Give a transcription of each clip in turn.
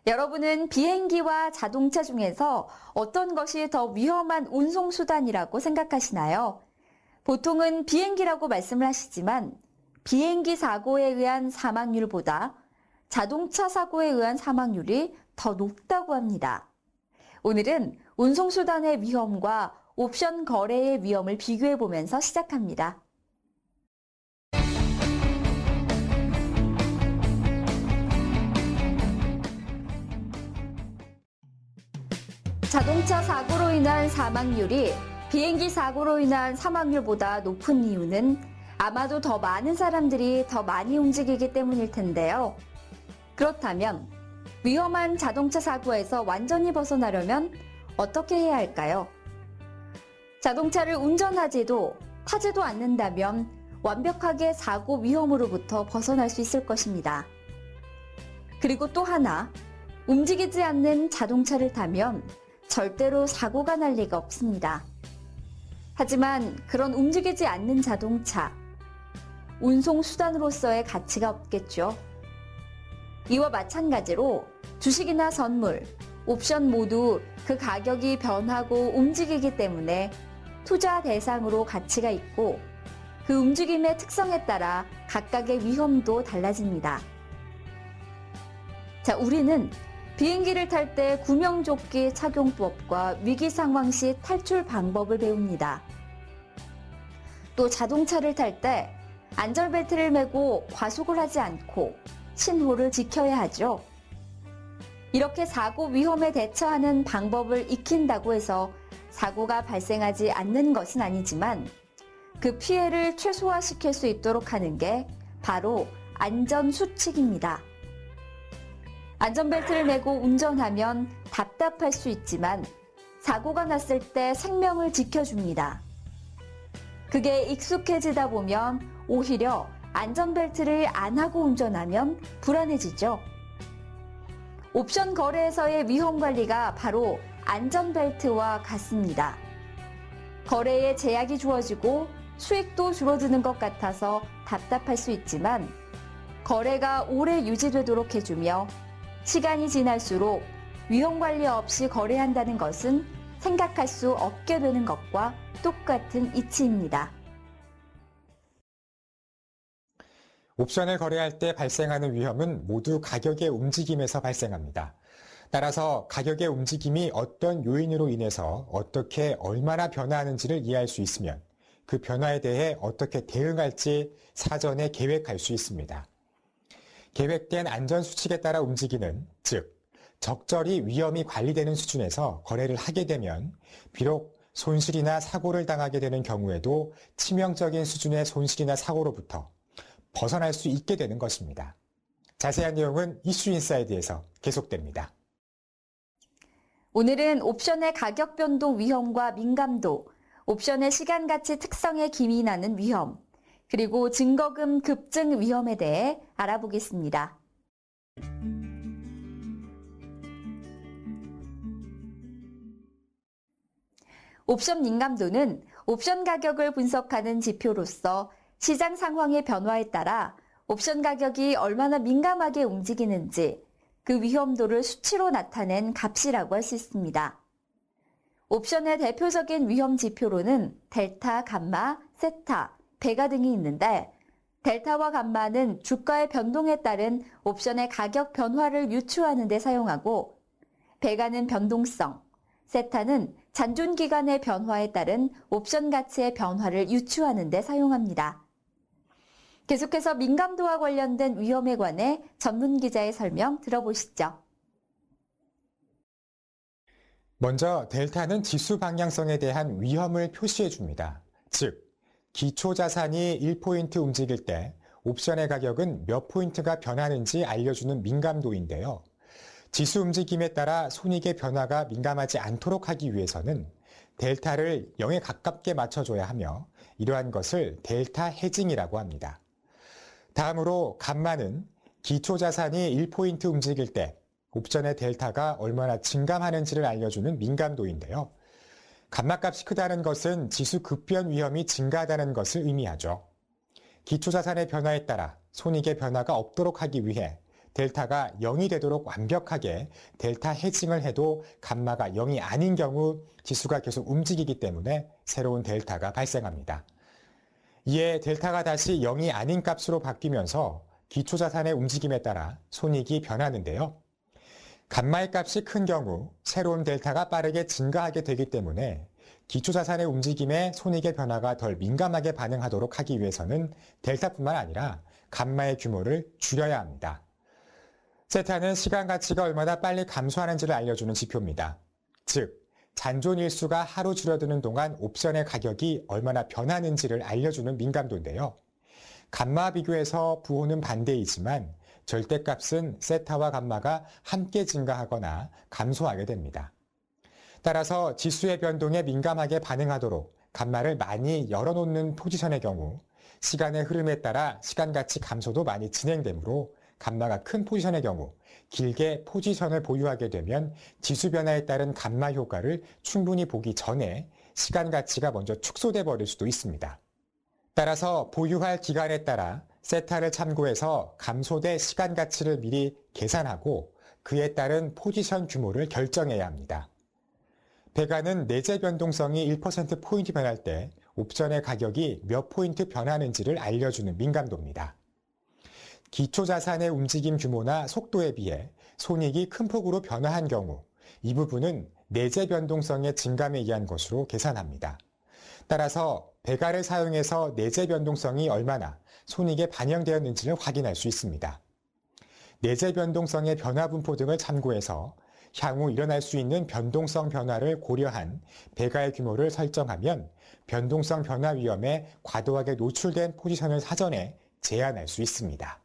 여러분은 비행기와 자동차 중에서 어떤 것이 더 위험한 운송수단이라고 생각하시나요? 보통은 비행기라고 말씀을 하시지만 비행기 사고에 의한 사망률보다 자동차 사고에 의한 사망률이 더 높다고 합니다. 오늘은 운송수단의 위험과 옵션 거래의 위험을 비교해 보면서 시작합니다. 자동차 사고로 인한 사망률이 비행기 사고로 인한 사망률보다 높은 이유는 아마도 더 많은 사람들이 더 많이 움직이기 때문일 텐데요. 그렇다면 위험한 자동차 사고에서 완전히 벗어나려면 어떻게 해야 할까요? 자동차를 운전하지도 타지도 않는다면 완벽하게 사고 위험으로부터 벗어날 수 있을 것입니다. 그리고 또 하나, 움직이지 않는 자동차를 타면 절대로 사고가 날 리가 없습니다. 하지만 그런 움직이지 않는 자동차, 운송수단으로서의 가치가 없겠죠. 이와 마찬가지로 주식이나 선물, 옵션 모두 그 가격이 변하고 움직이기 때문에 투자 대상으로 가치가 있고 그 움직임의 특성에 따라 각각의 위험도 달라집니다. 자, 우리는 비행기를 탈 때 구명조끼 착용법과 위기 상황 시 탈출 방법을 배웁니다. 또 자동차를 탈 때 안전벨트를 매고 과속을 하지 않고 신호를 지켜야 하죠. 이렇게 사고 위험에 대처하는 방법을 익힌다고 해서 사고가 발생하지 않는 것은 아니지만 그 피해를 최소화시킬 수 있도록 하는 게 바로 안전수칙입니다. 안전벨트를 매고 운전하면 답답할 수 있지만 사고가 났을 때 생명을 지켜줍니다. 그게 익숙해지다 보면 오히려 안전벨트를 안 하고 운전하면 불안해지죠. 옵션 거래에서의 위험 관리가 바로 안전벨트와 같습니다. 거래에 제약이 주어지고 수익도 줄어드는 것 같아서 답답할 수 있지만 거래가 오래 유지되도록 해주며 시간이 지날수록 위험 관리 없이 거래한다는 것은 생각할 수 없게 되는 것과 똑같은 이치입니다. 옵션을 거래할 때 발생하는 위험은 모두 가격의 움직임에서 발생합니다. 따라서 가격의 움직임이 어떤 요인으로 인해서 어떻게 얼마나 변화하는지를 이해할 수 있으면 그 변화에 대해 어떻게 대응할지 사전에 계획할 수 있습니다. 계획된 안전수칙에 따라 움직이는, 즉 적절히 위험이 관리되는 수준에서 거래를 하게 되면 비록 손실이나 사고를 당하게 되는 경우에도 치명적인 수준의 손실이나 사고로부터 벗어날 수 있게 되는 것입니다. 자세한 내용은 이슈인사이드에서 계속됩니다. 오늘은 옵션의 가격 변동 위험과 민감도, 옵션의 시간 가치 특성에 기민하는 위험, 그리고 증거금 급증 위험에 대해 알아보겠습니다. 옵션 민감도는 옵션 가격을 분석하는 지표로서 시장 상황의 변화에 따라 옵션 가격이 얼마나 민감하게 움직이는지 그 위험도를 수치로 나타낸 값이라고 할 수 있습니다. 옵션의 대표적인 위험 지표로는 델타, 감마, 세타, 베가 등이 있는데 델타와 감마는 주가의 변동에 따른 옵션의 가격 변화를 유추하는 데 사용하고 베가는 변동성, 세타는 잔존 기간의 변화에 따른 옵션 가치의 변화를 유추하는 데 사용합니다. 계속해서 민감도와 관련된 위험에 관해 전문 기자의 설명 들어보시죠. 먼저 델타는 지수 방향성에 대한 위험을 표시해 줍니다. 즉, 기초 자산이 1포인트 움직일 때 옵션의 가격은 몇 포인트가 변하는지 알려주는 민감도인데요. 지수 움직임에 따라 손익의 변화가 민감하지 않도록 하기 위해서는 델타를 0에 가깝게 맞춰줘야 하며 이러한 것을 델타 해징이라고 합니다. 다음으로 감마는 기초 자산이 1포인트 움직일 때 옵션의 델타가 얼마나 증감하는지를 알려주는 민감도인데요. 감마값이 크다는 것은 지수 급변 위험이 증가하다는 것을 의미하죠. 기초자산의 변화에 따라 손익의 변화가 없도록 하기 위해 델타가 0이 되도록 완벽하게 델타 해징을 해도 감마가 0이 아닌 경우 지수가 계속 움직이기 때문에 새로운 델타가 발생합니다. 이에 델타가 다시 0이 아닌 값으로 바뀌면서 기초자산의 움직임에 따라 손익이 변하는데요. 감마의 값이 큰 경우 새로운 델타가 빠르게 증가하게 되기 때문에 기초자산의 움직임에 손익의 변화가 덜 민감하게 반응하도록 하기 위해서는 델타뿐만 아니라 감마의 규모를 줄여야 합니다. 세타는 시간 가치가 얼마나 빨리 감소하는지를 알려주는 지표입니다. 즉, 잔존 일수가 하루 줄어드는 동안 옵션의 가격이 얼마나 변하는지를 알려주는 민감도인데요. 감마와 비교해서 부호는 반대이지만 절대값은 세타와 감마가 함께 증가하거나 감소하게 됩니다. 따라서 지수의 변동에 민감하게 반응하도록 감마를 많이 열어놓는 포지션의 경우 시간의 흐름에 따라 시간가치 감소도 많이 진행되므로 감마가 큰 포지션의 경우 길게 포지션을 보유하게 되면 지수 변화에 따른 감마 효과를 충분히 보기 전에 시간가치가 먼저 축소돼 버릴 수도 있습니다. 따라서 보유할 기간에 따라 세타를 참고해서 감소된 시간가치를 미리 계산하고 그에 따른 포지션 규모를 결정해야 합니다. 배가는 내재 변동성이 1%포인트 변할 때 옵션의 가격이 몇 포인트 변하는지를 알려주는 민감도입니다. 기초자산의 움직임 규모나 속도에 비해 손익이 큰 폭으로 변화한 경우 이 부분은 내재 변동성의 증감에 의한 것으로 계산합니다. 따라서 배가를 사용해서 내재 변동성이 얼마나 손익에 반영되었는지를 확인할 수 있습니다. 내재 변동성의 변화 분포 등을 참고해서 향후 일어날 수 있는 변동성 변화를 고려한 배가의 규모를 설정하면 변동성 변화 위험에 과도하게 노출된 포지션을 사전에 제한할 수 있습니다.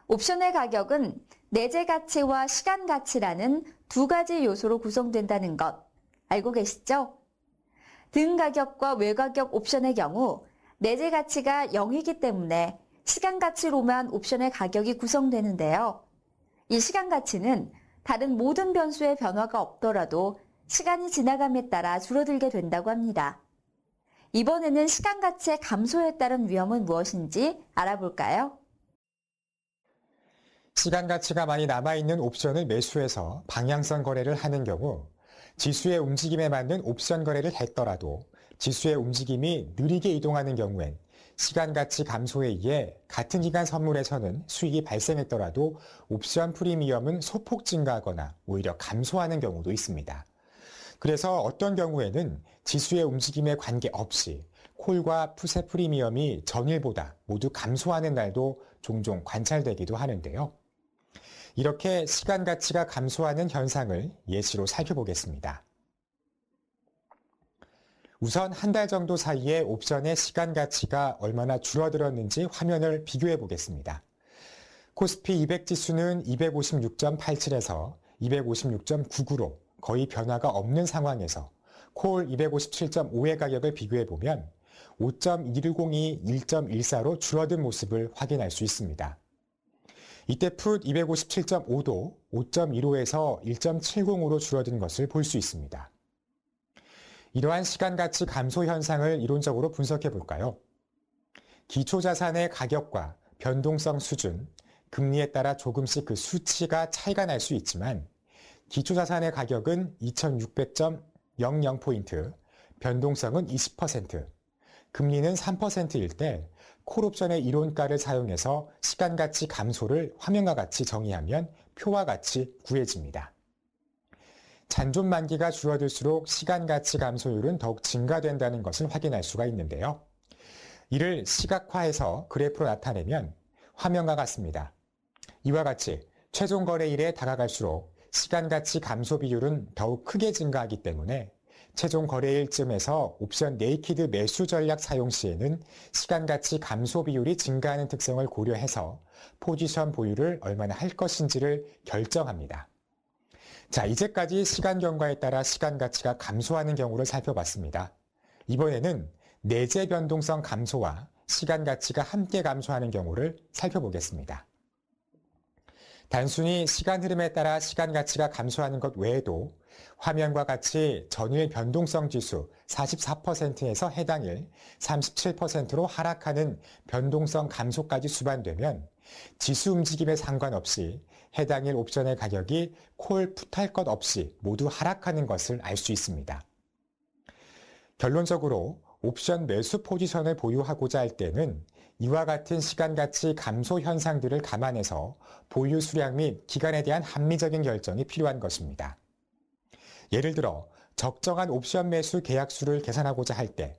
옵션의 가격은 내재 가치와 시간 가치라는 두 가지 요소로 구성된다는 것 알고 계시죠? 등 가격과 외가격 옵션의 경우 내재 가치가 0이기 때문에 시간 가치로만 옵션의 가격이 구성되는데요. 이 시간 가치는 다른 모든 변수의 변화가 없더라도 시간이 지나감에 따라 줄어들게 된다고 합니다. 이번에는 시간 가치의 감소에 따른 위험은 무엇인지 알아볼까요? 시간 가치가 많이 남아있는 옵션을 매수해서 방향성 거래를 하는 경우 지수의 움직임에 맞는 옵션 거래를 했더라도 지수의 움직임이 느리게 이동하는 경우엔 시간 가치 감소에 의해 같은 기간 선물에서는 수익이 발생했더라도 옵션 프리미엄은 소폭 증가하거나 오히려 감소하는 경우도 있습니다. 그래서 어떤 경우에는 지수의 움직임에 관계없이 콜과 풋의 프리미엄이 전일보다 모두 감소하는 날도 종종 관찰되기도 하는데요. 이렇게 시간 가치가 감소하는 현상을 예시로 살펴보겠습니다. 우선 한 달 정도 사이에 옵션의 시간 가치가 얼마나 줄어들었는지 화면을 비교해 보겠습니다. 코스피 200 지수는 256.87에서 256.99로 거의 변화가 없는 상황에서 콜 257.5의 가격을 비교해 보면 5.110이 1.14로 줄어든 모습을 확인할 수 있습니다. 이때 풋 257.5도 5.15에서 1.70으로 줄어든 것을 볼 수 있습니다. 이러한 시간 가치 감소 현상을 이론적으로 분석해 볼까요? 기초자산의 가격과 변동성 수준, 금리에 따라 조금씩 그 수치가 차이가 날 수 있지만 기초자산의 가격은 2600.00포인트, 변동성은 20%, 금리는 3%일 때 콜옵션의 이론가를 사용해서 시간가치 감소를 화면과 같이 정의하면 표와 같이 구해집니다. 잔존 만기가 줄어들수록 시간가치 감소율은 더욱 증가된다는 것을 확인할 수가 있는데요. 이를 시각화해서 그래프로 나타내면 화면과 같습니다. 이와 같이 최종 거래일에 다가갈수록 시간가치 감소 비율은 더욱 크게 증가하기 때문에 최종 거래일쯤에서 옵션 네이키드 매수 전략 사용 시에는 시간가치 감소 비율이 증가하는 특성을 고려해서 포지션 보유를 얼마나 할 것인지를 결정합니다. 자, 이제까지 시간 경과에 따라 시간 가치가 감소하는 경우를 살펴봤습니다. 이번에는 내재 변동성 감소와 시간 가치가 함께 감소하는 경우를 살펴보겠습니다. 단순히 시간 흐름에 따라 시간 가치가 감소하는 것 외에도 화면과 같이 전일 변동성 지수 44%에서 해당일 37%로 하락하는 변동성 감소까지 수반되면 지수 움직임에 상관없이 해당일 옵션의 가격이 콜 풋할 것 없이 모두 하락하는 것을 알 수 있습니다. 결론적으로 옵션 매수 포지션을 보유하고자 할 때는 이와 같은 시간가치 감소 현상들을 감안해서 보유 수량 및 기간에 대한 합리적인 결정이 필요한 것입니다. 예를 들어 적정한 옵션 매수 계약수를 계산하고자 할 때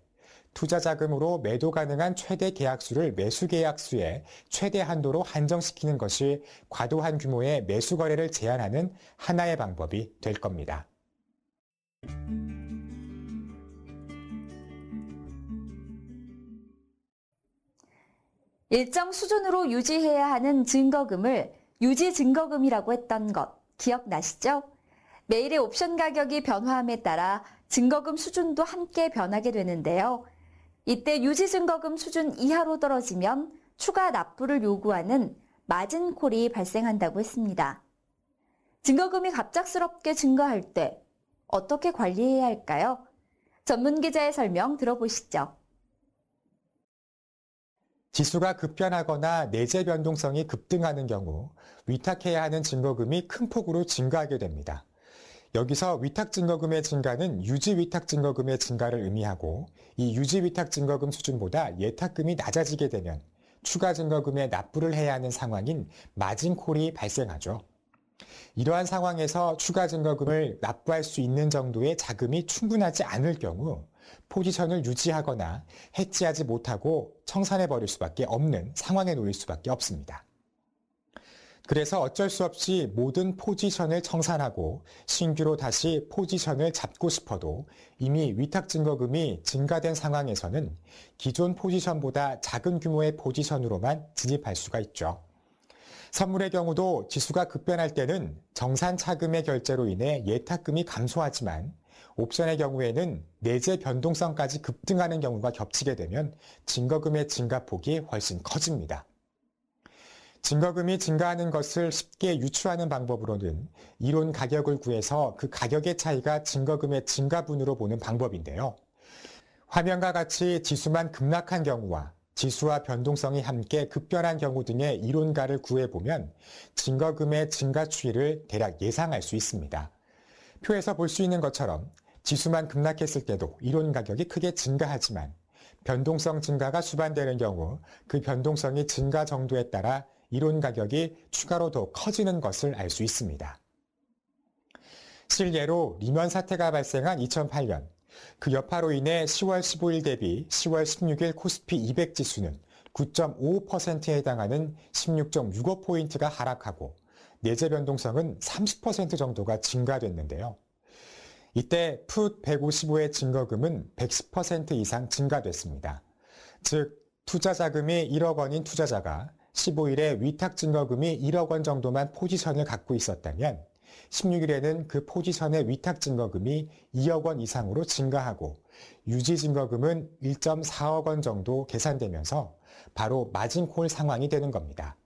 투자 자금으로 매도 가능한 최대 계약수를 매수 계약수의 최대 한도로 한정시키는 것이 과도한 규모의 매수 거래를 제한하는 하나의 방법이 될 겁니다. 일정 수준으로 유지해야 하는 증거금을 유지 증거금이라고 했던 것 기억나시죠? 매일의 옵션 가격이 변화함에 따라 증거금 수준도 함께 변하게 되는데요. 이때 유지 증거금 수준 이하로 떨어지면 추가 납부를 요구하는 마진콜이 발생한다고 했습니다. 증거금이 갑작스럽게 증가할 때 어떻게 관리해야 할까요? 전문 기자의 설명 들어보시죠. 지수가 급변하거나 내재 변동성이 급등하는 경우 위탁해야 하는 증거금이 큰 폭으로 증가하게 됩니다. 여기서 위탁 증거금의 증가는 유지 위탁 증거금의 증가를 의미하고 이 유지 위탁 증거금 수준보다 예탁금이 낮아지게 되면 추가 증거금에 납부를 해야 하는 상황인 마진콜이 발생하죠. 이러한 상황에서 추가 증거금을 납부할 수 있는 정도의 자금이 충분하지 않을 경우 포지션을 유지하거나 해지하지 못하고 청산해버릴 수밖에 없는 상황에 놓일 수밖에 없습니다. 그래서 어쩔 수 없이 모든 포지션을 청산하고 신규로 다시 포지션을 잡고 싶어도 이미 위탁 증거금이 증가된 상황에서는 기존 포지션보다 작은 규모의 포지션으로만 진입할 수가 있죠. 선물의 경우도 지수가 급변할 때는 정산 차금의 결제로 인해 예탁금이 감소하지만 옵션의 경우에는 내재 변동성까지 급등하는 경우가 겹치게 되면 증거금의 증가폭이 훨씬 커집니다. 증거금이 증가하는 것을 쉽게 유추하는 방법으로는 이론 가격을 구해서 그 가격의 차이가 증거금의 증가분으로 보는 방법인데요. 화면과 같이 지수만 급락한 경우와 지수와 변동성이 함께 급변한 경우 등의 이론가를 구해보면 증거금의 증가 추이를 대략 예상할 수 있습니다. 표에서 볼 수 있는 것처럼 지수만 급락했을 때도 이론 가격이 크게 증가하지만 변동성 증가가 수반되는 경우 그 변동성이 증가 정도에 따라 이론 가격이 추가로 더 커지는 것을 알 수 있습니다. 실례로 리먼 사태가 발생한 2008년, 그 여파로 인해 10월 15일 대비 10월 16일 코스피 200 지수는 9.55%에 해당하는 16.65포인트가 하락하고 내재 변동성은 30% 정도가 증가됐는데요. 이때 풋 155의 증거금은 110% 이상 증가됐습니다. 즉, 투자 자금이 1억 원인 투자자가 15일에 위탁 증거금이 1억 원 정도만 포지션을 갖고 있었다면 16일에는 그 포지션의 위탁 증거금이 2억 원 이상으로 증가하고 유지 증거금은 1.4억 원 정도 계산되면서 바로 마진콜 상황이 되는 겁니다.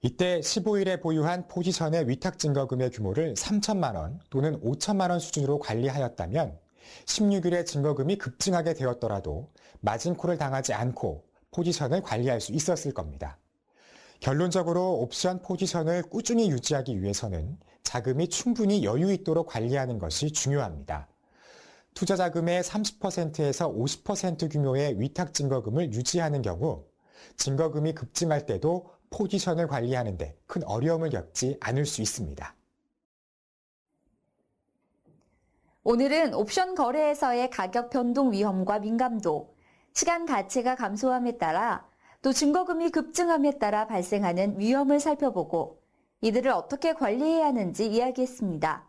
이때 15일에 보유한 포지션의 위탁 증거금의 규모를 3천만 원 또는 5천만 원 수준으로 관리하였다면 16일에 증거금이 급증하게 되었더라도 마진콜을 당하지 않고 포지션을 관리할 수 있었을 겁니다. 결론적으로 옵션 포지션을 꾸준히 유지하기 위해서는 자금이 충분히 여유 있도록 관리하는 것이 중요합니다. 투자 자금의 30%에서 50% 규모의 위탁 증거금을 유지하는 경우 증거금이 급증할 때도 포지션을 관리하는 데 큰 어려움을 겪지 않을 수 있습니다. 오늘은 옵션 거래에서의 가격 변동 위험과 민감도, 시간 가치가 감소함에 따라 또 증거금이 급증함에 따라 발생하는 위험을 살펴보고 이들을 어떻게 관리해야 하는지 이야기했습니다.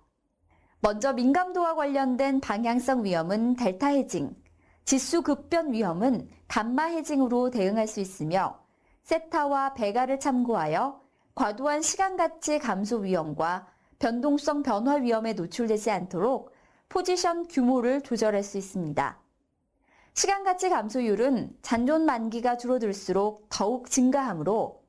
먼저 민감도와 관련된 방향성 위험은 델타 해징, 지수 급변 위험은 감마 해징으로 대응할 수 있으며 세타와 베가를 참고하여 과도한 시간 가치 감소 위험과 변동성 변화 위험에 노출되지 않도록 포지션 규모를 조절할 수 있습니다. 시간 가치 감소율은 잔존 만기가 줄어들수록 더욱 증가하므로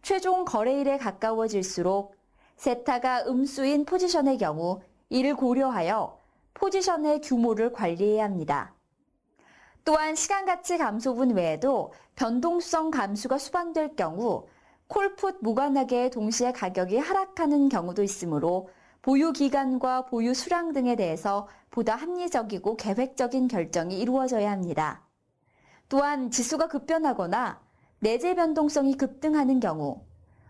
최종 거래일에 가까워질수록 세타가 음수인 포지션의 경우 이를 고려하여 포지션의 규모를 관리해야 합니다. 또한 시간가치 감소분 외에도 변동성 감수가 수반될 경우 콜풋 무관하게 동시에 가격이 하락하는 경우도 있으므로 보유 기간과 보유 수량 등에 대해서 보다 합리적이고 계획적인 결정이 이루어져야 합니다. 또한 지수가 급변하거나 내재 변동성이 급등하는 경우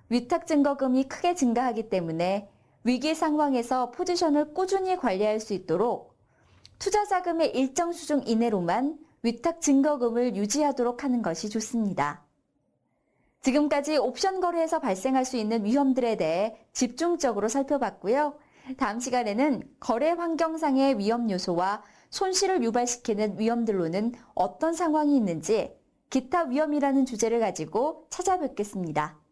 위탁 증거금이 크게 증가하기 때문에 위기 상황에서 포지션을 꾸준히 관리할 수 있도록 투자 자금의 일정 수준 이내로만 위탁 증거금을 유지하도록 하는 것이 좋습니다. 지금까지 옵션 거래에서 발생할 수 있는 위험들에 대해 집중적으로 살펴봤고요. 다음 시간에는 거래 환경상의 위험 요소와 손실을 유발시키는 위험들로는 어떤 상황이 있는지 기타 위험이라는 주제를 가지고 찾아뵙겠습니다.